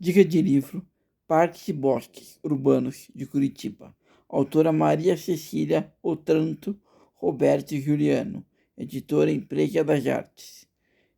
Dica de livro: Parques e Bosques Urbanos de Curitiba. Autora Maria Cecília Otranto Roberto Juliano. Editora Empresa das Artes.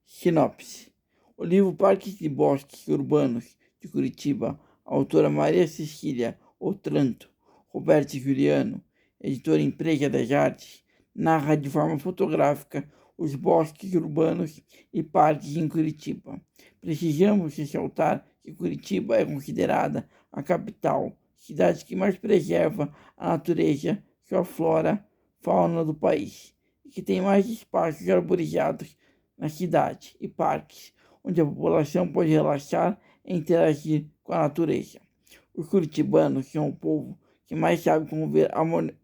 Sinopse: o livro Parques e Bosques Urbanos de Curitiba, autora Maria Cecília Otranto Roberto Juliano, editora Empresa das Artes, narra de forma fotográfica os bosques urbanos e parques em Curitiba. Precisamos ressaltar que Curitiba é considerada a capital, cidade que mais preserva a natureza, sua flora, fauna do país, e que tem mais espaços arborizados na cidade e parques, onde a população pode relaxar e interagir com a natureza. Os curitibanos são o povo que mais sabe conviver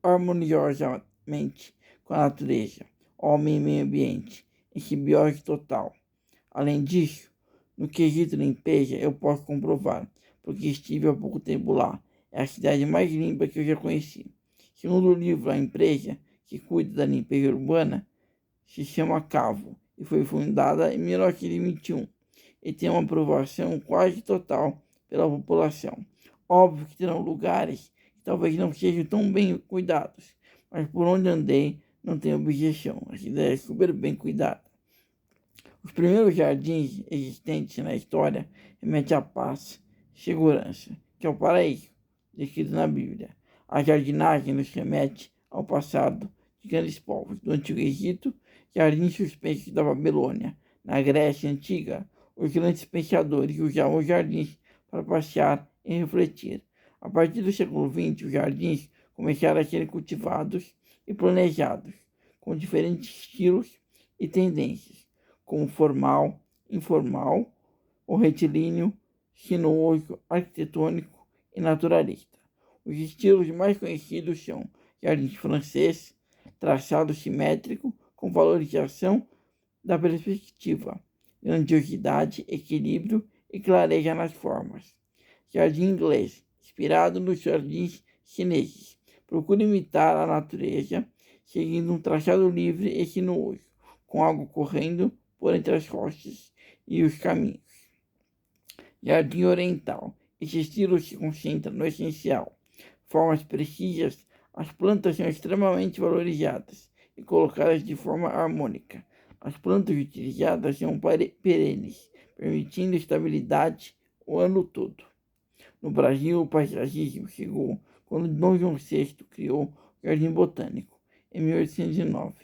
harmoniosamente com a natureza, homem e meio ambiente, em simbiose total. Além disso, no quesito limpeza, eu posso comprovar, porque estive há pouco tempo lá. É a cidade mais limpa que eu já conheci. Segundo o livro, a empresa que cuida da limpeza urbana se chama Cavo e foi fundada em 1921 e tem uma aprovação quase total pela população. Óbvio que terão lugares que talvez não sejam tão bem cuidados, mas por onde andei não tenho objeção. A cidade é super bem cuidada. Os primeiros jardins existentes na história remetem à paz e segurança, que é o paraíso, descrito na Bíblia. A jardinagem nos remete ao passado de grandes povos do Antigo Egito, jardins suspensos da Babilônia. Na Grécia Antiga, os grandes pensadores usavam os jardins para passear e refletir. A partir do século XX, os jardins começaram a ser cultivados e planejados, com diferentes estilos e tendências, como formal, informal, ou retilíneo, sinuoso, arquitetônico e naturalista. Os estilos mais conhecidos são jardim francês, traçado simétrico com valorização da perspectiva, grandiosidade, equilíbrio e clareza nas formas. Jardim inglês, inspirado nos jardins chineses, procura imitar a natureza, seguindo um traçado livre e sinuoso, com água correndo por entre as rochas e os caminhos. Jardim oriental. Esse estilo se concentra no essencial. Formas precisas, as plantas são extremamente valorizadas e colocadas de forma harmônica. As plantas utilizadas são perenes, permitindo estabilidade o ano todo. No Brasil, o paisagismo chegou quando Dom João VI criou o Jardim Botânico, em 1809.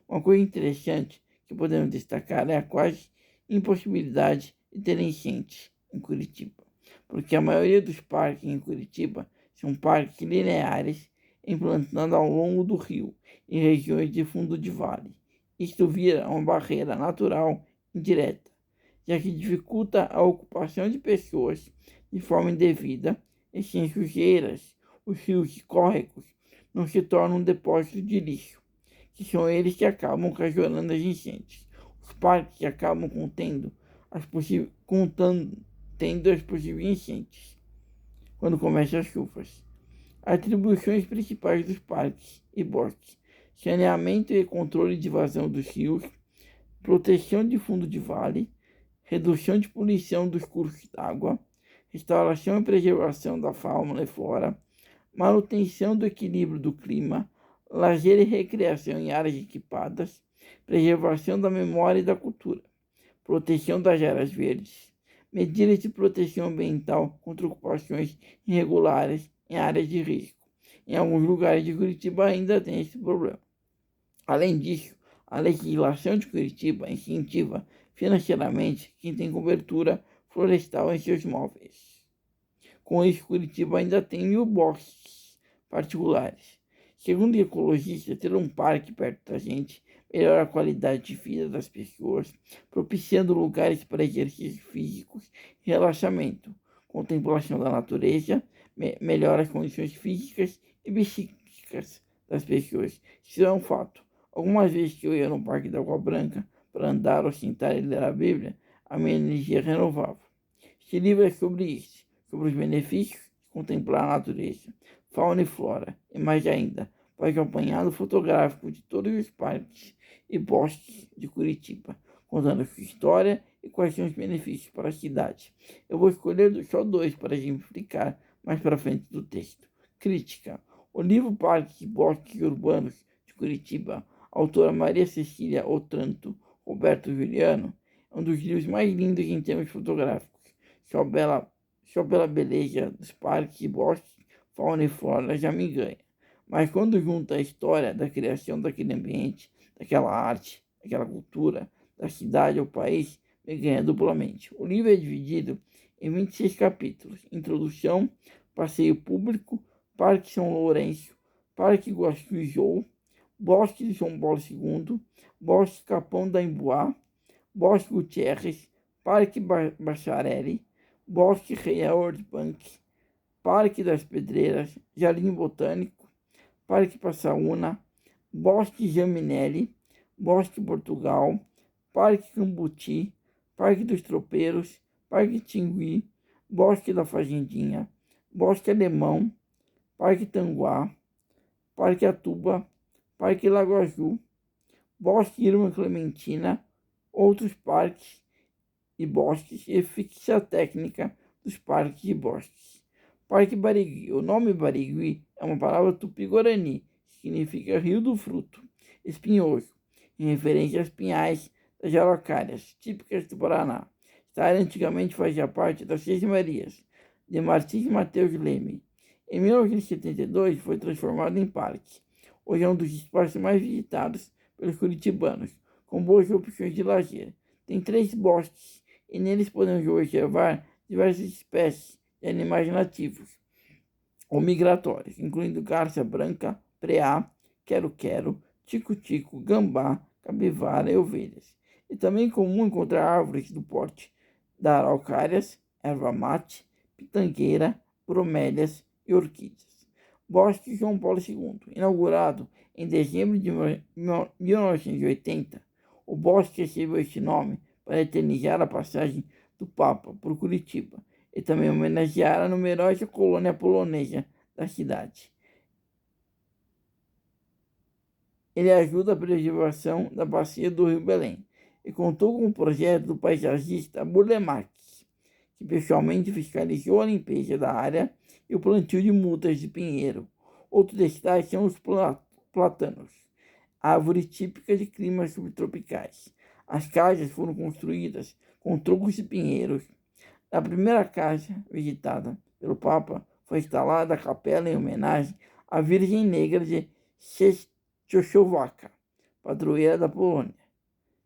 Uma coisa interessante que podemos destacar é a quase impossibilidade de ter enchentes em Curitiba, porque a maioria dos parques em Curitiba são parques lineares implantados ao longo do rio, em regiões de fundo de vale. Isto vira uma barreira natural indireta, já que dificulta a ocupação de pessoas de forma indevida e sem sujeiras. Os rios e córregos não se tornam um depósito de lixo, que são eles que acabam ocasionando as enchentes. Os parques acabam contendo as possíveis enchentes quando começam as chuvas. Atribuições principais dos parques e bosques: saneamento e controle de vazão dos rios, proteção de fundo de vale, redução de poluição dos cursos d'água, restauração e preservação da fauna e flora, manutenção do equilíbrio do clima, lazer e recreação em áreas equipadas, preservação da memória e da cultura, proteção das áreas verdes, medidas de proteção ambiental contra ocupações irregulares em áreas de risco. Em alguns lugares de Curitiba ainda tem esse problema. Além disso, a legislação de Curitiba incentiva financeiramente quem tem cobertura florestal em seus imóveis. Com isso, Curitiba ainda tem 1.000 bosques particulares. Segundo ecologistas, ter um parque perto da gente melhora a qualidade de vida das pessoas, propiciando lugares para exercícios físicos e relaxamento. Contemplação da natureza melhora as condições físicas e psíquicas das pessoas. Isso é um fato. Algumas vezes que eu ia no Parque da Água Branca para andar ou sentar e ler a Bíblia, a minha energia renovava. Este livro é sobre isso, sobre os benefícios de contemplar a natureza, fauna e flora, e mais ainda, faz um apanhado fotográfico de todos os parques e bosques de Curitiba, contando sua história e quais são os benefícios para a cidade. Eu vou escolher só 2 para exemplificar mais para frente do texto. Crítica. O livro Parques e Bosques Urbanos de Curitiba, autora Maria Cecília Otranto Roberto Juliano, é um dos livros mais lindos em termos fotográficos. Só pela beleza dos parques e bosques, fauna e flora já me ganha. Mas quando junta a história da criação daquele ambiente, daquela arte, daquela cultura, da cidade ao país, me ganha duplamente. O livro é dividido em 26 capítulos: Introdução, Passeio Público, Parque São Lourenço, Parque Guaxujou, Bosque de João Paulo II, Bosque Capão da Emboá, Bosque Gutierrez, Parque Bacharelli, Bosque Real Bank, Parque das Pedreiras, Jardim Botânico, Parque Passaúna, Bosque Jaminelli, Bosque Portugal, Parque Cambuti, Parque dos Tropeiros, Parque Tingui, Bosque da Fazendinha, Bosque Alemão, Parque Tanguá, Parque Atuba, Parque Lago Azul, Bosque Irmã Clementina, outros parques e bosques e ficha técnica dos parques e bosques. Parque Barigui. O nome Barigui é uma palavra tupi-guarani, que significa rio do fruto, espinhoso, em referência às pinhais das araucárias, típicas do Paraná. Esta área antigamente fazia parte das Seis Marias, de Martins Mateus Leme. Em 1972 foi transformado em parque. Hoje é um dos espaços mais visitados pelos curitibanos, com boas opções de lazer. Tem 3 bosques e neles podemos observar diversas espécies de animais nativos ou migratórios, incluindo garça branca, preá, quero-quero, tico-tico, gambá, capivara e ovelhas. E também é comum encontrar árvores do porte da araucárias, erva mate, pitangueira, bromélias e orquídeas. Bosque João Paulo II, inaugurado em dezembro de 1980, o bosque recebeu este nome para eternizar a passagem do Papa por Curitiba e também homenagear a numerosa colônia polonesa da cidade. Ele ajuda a preservação da bacia do Rio Belém e contou com o projeto do paisagista Burle Marx, que pessoalmente fiscalizou a limpeza da área e o plantio de mudas de pinheiro. Outro destaque são os platanos, árvores típicas de climas subtropicais. As casas foram construídas com troncos de pinheiros. Na primeira casa visitada pelo Papa foi instalada a capela em homenagem à Virgem Negra de Czechoslováquia, padroeira da Polônia.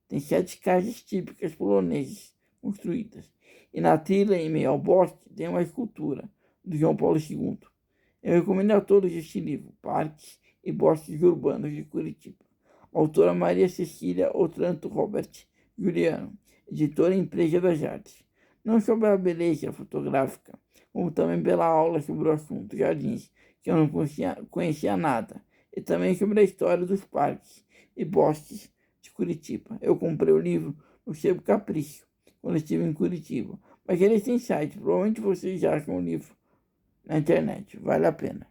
Tem 7 casas típicas polonesas construídas. E na trilha, em meio ao bosque, tem uma escultura do João Paulo II. Eu recomendo a todos este livro, Parques e Bosques Urbanos de Curitiba. Autora Maria Cecília Otranto Robert Juliano, editora Empresa das Artes. Não só pela beleza fotográfica, como também pela aula sobre o assunto jardins, que eu não conhecia nada, e também sobre a história dos parques e bosques de Curitiba. Eu comprei o livro no Sebo Capricho, quando estive em Curitiba, mas eles têm site, provavelmente vocês já acham o livro na internet, vale a pena.